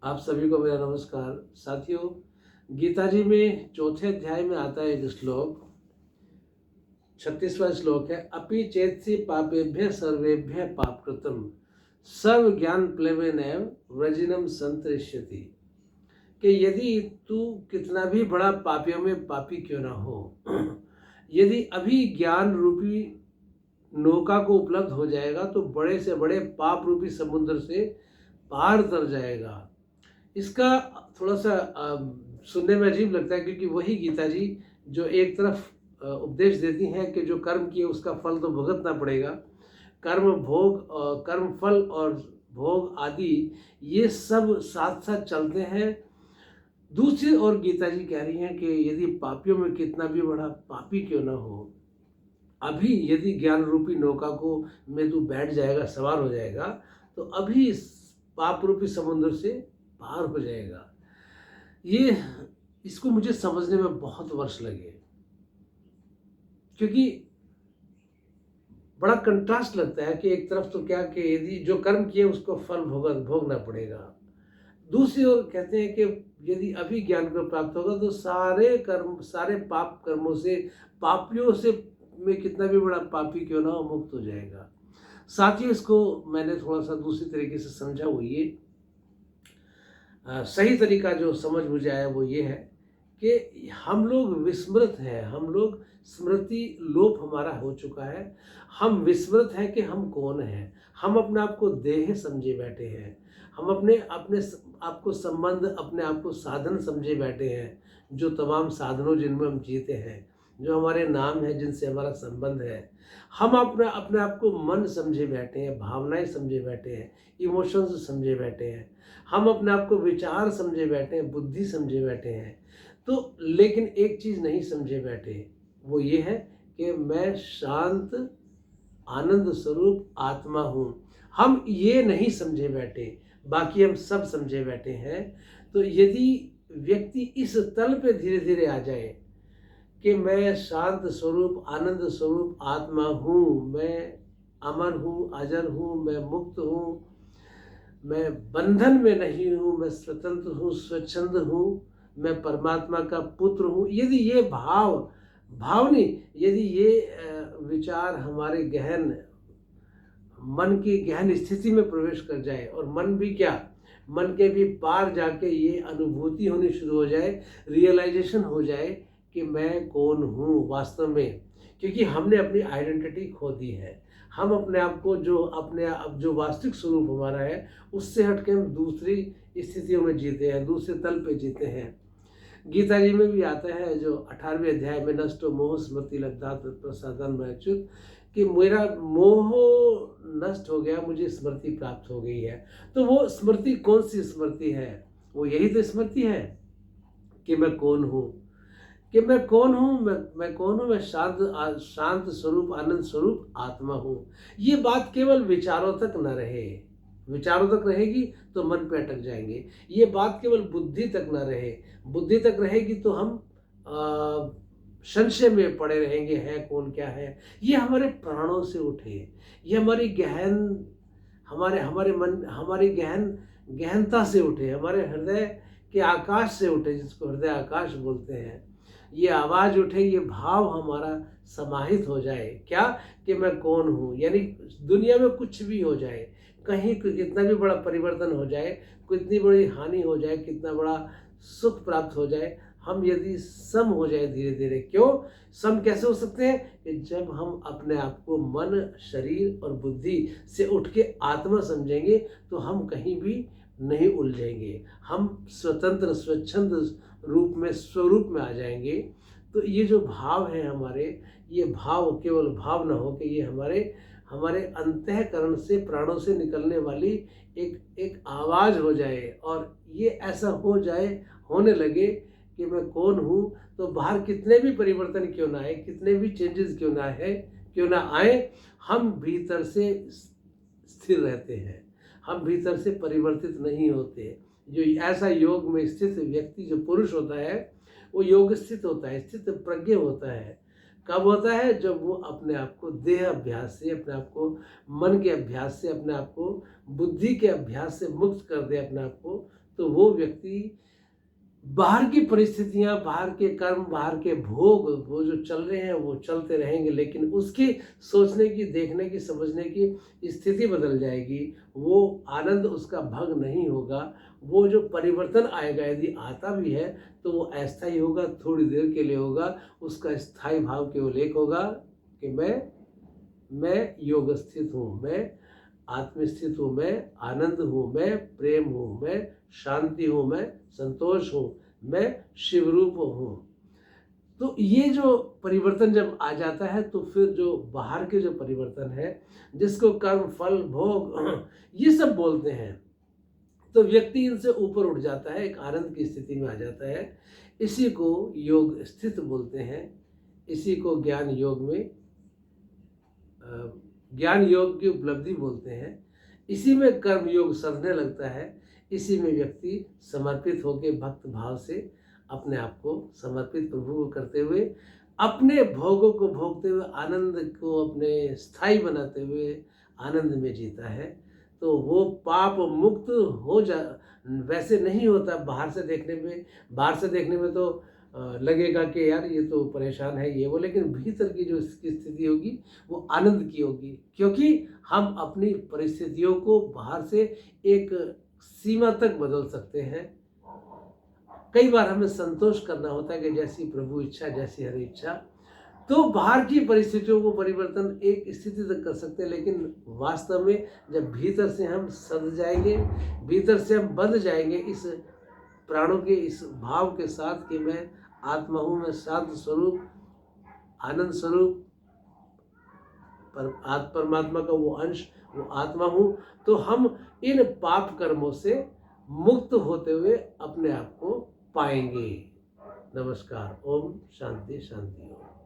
आप सभी को मेरा नमस्कार। साथियों, गीता जी में चौथे अध्याय में आता है एक श्लोक, 36वां श्लोक है, अपि चेत्सि पापेभ्य सर्वेभ्य पापकृतम सर्व ज्ञान प्लवेनैव व्रजिनम संतरिष्यति। कि यदि तू कितना भी बड़ा पापियों में पापी क्यों ना हो, यदि अभी ज्ञान रूपी नौका को उपलब्ध हो जाएगा तो बड़े से बड़े पाप रूपी समुद्र से पार तर जाएगा। इसका थोड़ा सा सुनने में अजीब लगता है, क्योंकि वही गीता जी जो एक तरफ उपदेश देती हैं कि जो कर्म किए उसका फल तो भुगतना पड़ेगा, कर्म भोग, कर्म फल और भोग आदि ये सब साथ साथ चलते हैं। दूसरी ओर गीता जी कह रही हैं कि यदि पापियों में कितना भी बड़ा पापी क्यों ना हो, अभी यदि ज्ञान रूपी नौका को में तू बैठ जाएगा, सवार हो जाएगा, तो अभी इस पाप रूपी समुद्र से पार हो जाएगा। ये इसको मुझे समझने में बहुत वर्ष लगे, क्योंकि बड़ा कंट्रास्ट लगता है कि एक तरफ तो क्या कि यदि जो कर्म किए उसको फल भोगना पड़ेगा, दूसरी ओर कहते हैं कि यदि अभी ज्ञान को प्राप्त होगा तो सारे कर्म, सारे पाप कर्मों से, पापियों से में कितना भी बड़ा पापी क्यों ना हो, मुक्त हो जाएगा। साथ ही इसको मैंने थोड़ा सा दूसरी तरीके से समझा। वो ये सही तरीका जो समझ मुझे आया वो ये है कि हम लोग विस्मृत हैं, हम लोग स्मृति लोप हमारा हो चुका है। हम विस्मृत हैं कि हम कौन हैं। हम अपने आप को देह समझे बैठे हैं, हम अपने अपने आप को संबंध, अपने आप को साधन समझे बैठे हैं। जो तमाम साधनों जिनमें हम जीते हैं, जो हमारे नाम है, जिनसे हमारा संबंध है, हम अपने अपने आप को मन समझे बैठे हैं, भावनाएं समझे बैठे हैं, इमोशंस समझे बैठे हैं। हम अपने आप को विचार समझे बैठे हैं, बुद्धि समझे बैठे हैं। तो लेकिन एक चीज़ नहीं समझे बैठे, वो ये है कि मैं शांत आनंद स्वरूप आत्मा हूँ। हम ये नहीं समझे बैठे, बाकी हम सब समझे बैठे हैं। तो यदि व्यक्ति इस तल पे धीरे धीरे आ जाए कि मैं शांत स्वरूप आनंद स्वरूप आत्मा हूँ, मैं अमर हूँ, अजर हूँ, मैं मुक्त हूँ, मैं बंधन में नहीं हूँ, मैं स्वतंत्र हूँ, स्वच्छंद हूँ, मैं परमात्मा का पुत्र हूँ, यदि ये भाव नहीं, यदि ये विचार हमारे गहन मन की गहन स्थिति में प्रवेश कर जाए, और मन भी क्या, मन के भी पार जाके ये अनुभूति होनी शुरू हो जाए, रियलाइजेशन हो जाए कि मैं कौन हूँ वास्तव में। क्योंकि हमने अपनी आइडेंटिटी खो दी है। हम अपने आप को जो वास्तविक स्वरूप हमारा है उससे हट के हम दूसरी स्थितियों में जीते हैं, दूसरे तल पे जीते हैं। गीता जी में भी आता है जो 18वें अध्याय में, नष्टो मोह स्मृति लब्धा प्रसादन में अच्युत, कि मेरा मोह नष्ट हो गया, मुझे स्मृति प्राप्त हो गई है। तो वो स्मृति कौन सी स्मृति है? वो यही तो स्मृति है कि मैं कौन हूँ, कि मैं कौन हूँ, मैं कौन हूँ, मैं शांत स्वरूप आनंद स्वरूप आत्मा हूँ। ये बात केवल विचारों तक न रहे, विचारों तक रहेगी तो मन पे अटक जाएंगे। ये बात केवल बुद्धि तक न रहे, बुद्धि तक रहेगी तो हम संशय में पड़े रहेंगे, है कौन, क्या है। ये हमारे प्राणों से उठे, ये हमारी गहन, हमारे मन, हमारी गहनता से उठे, हमारे हृदय के आकाश से उठे, जिसको हृदय आकाश बोलते हैं। ये आवाज़ उठे, ये भाव हमारा समाहित हो जाए, क्या, कि मैं कौन हूँ। यानी दुनिया में कुछ भी हो जाए, कहीं कितना भी बड़ा परिवर्तन हो जाए, कितनी बड़ी हानि हो जाए, कितना बड़ा सुख प्राप्त हो जाए, हम यदि सम हो जाए धीरे धीरे। क्यों सम कैसे हो सकते हैं? कि जब हम अपने आप को मन, शरीर और बुद्धि से उठ के आत्मा समझेंगे तो हम कहीं भी नहीं उलझेंगे, हम स्वतंत्र स्वच्छंद रूप में, स्वरूप में आ जाएंगे। तो ये जो भाव है हमारे, ये भाव केवल भाव न हो कि ये हमारे अंतःकरण से, प्राणों से निकलने वाली एक आवाज़ हो जाए, और ये ऐसा हो जाए, होने लगे कि मैं कौन हूँ। तो बाहर कितने भी परिवर्तन क्यों ना आए, कितने भी चेंजेस क्यों ना आए, हम भीतर से स्थिर रहते हैं, हम भीतर से परिवर्तित नहीं होते। जो ऐसा योग में स्थित व्यक्ति, जो पुरुष होता है, वो योग स्थित होता है, स्थित प्रज्ञ होता है। कब होता है? जब वो अपने आप को देह अभ्यास से, अपने आप को मन के अभ्यास से, अपने आप को बुद्धि के अभ्यास से मुक्त कर दे, अपने आप को तो वो व्यक्ति बाहर की परिस्थितियां, बाहर के कर्म, बाहर के भोग वो जो चल रहे हैं वो चलते रहेंगे, लेकिन उसकी सोचने की, देखने की, समझने की स्थिति बदल जाएगी। वो आनंद उसका भंग नहीं होगा। वो जो परिवर्तन आएगा, यदि आता भी है तो वो अस्थायी होगा, थोड़ी देर के लिए होगा। उसका स्थायी भाव केवल एक होगा कि मैं योग स्थित हूँ, मैं आत्मस्थित हूँ, मैं आनंद हूँ, मैं प्रेम हूँ, मैं शांति हूँ, मैं संतोष हूँ, मैं शिवरूप हूँ। तो ये जो परिवर्तन जब आ जाता है तो फिर जो बाहर के जो परिवर्तन है, जिसको कर्म, फल, भोग ये सब बोलते हैं, तो व्यक्ति इनसे ऊपर उठ जाता है, एक आनंद की स्थिति में आ जाता है। इसी को योग स्थित बोलते हैं। इसी को ज्ञान योग में ज्ञान योग की उपलब्धि बोलते हैं। इसी में कर्म योग सधने लगता है। इसी में व्यक्ति समर्पित होकर भक्त भाव से अपने आप को समर्पित प्रभु को करते हुए, अपने भोगों को भोगते हुए, आनंद को अपने स्थायी बनाते हुए आनंद में जीता है। तो वो पाप मुक्त हो जा, वैसे नहीं होता बाहर से देखने में। बाहर से देखने में तो लगेगा कि यार ये तो परेशान है, ये वो, लेकिन भीतर की जो इसकी स्थिति होगी वो आनंद की होगी, क्योंकि हम अपनी परिस्थितियों को बाहर से एक सीमा तक बदल सकते हैं। कई बार हमें संतोष करना होता है कि जैसी प्रभु इच्छा, जैसी हरि इच्छा। तो बाहर की परिस्थितियों को परिवर्तन एक स्थिति तक कर सकते हैं, लेकिन वास्तव में जब भीतर से हम सध जाएंगे, भीतर से हम बंध जाएंगे इस प्राणों के इस भाव के साथ कि मैं आत्मा हूँ, मैं शांत स्वरूप, आनंद स्वरूप, परमात्मा का वो अंश, वो आत्मा हूँ, तो हम इन पाप कर्मों से मुक्त होते हुए अपने आप को पाएंगे। नमस्कार। ओम शांति शांति ओम।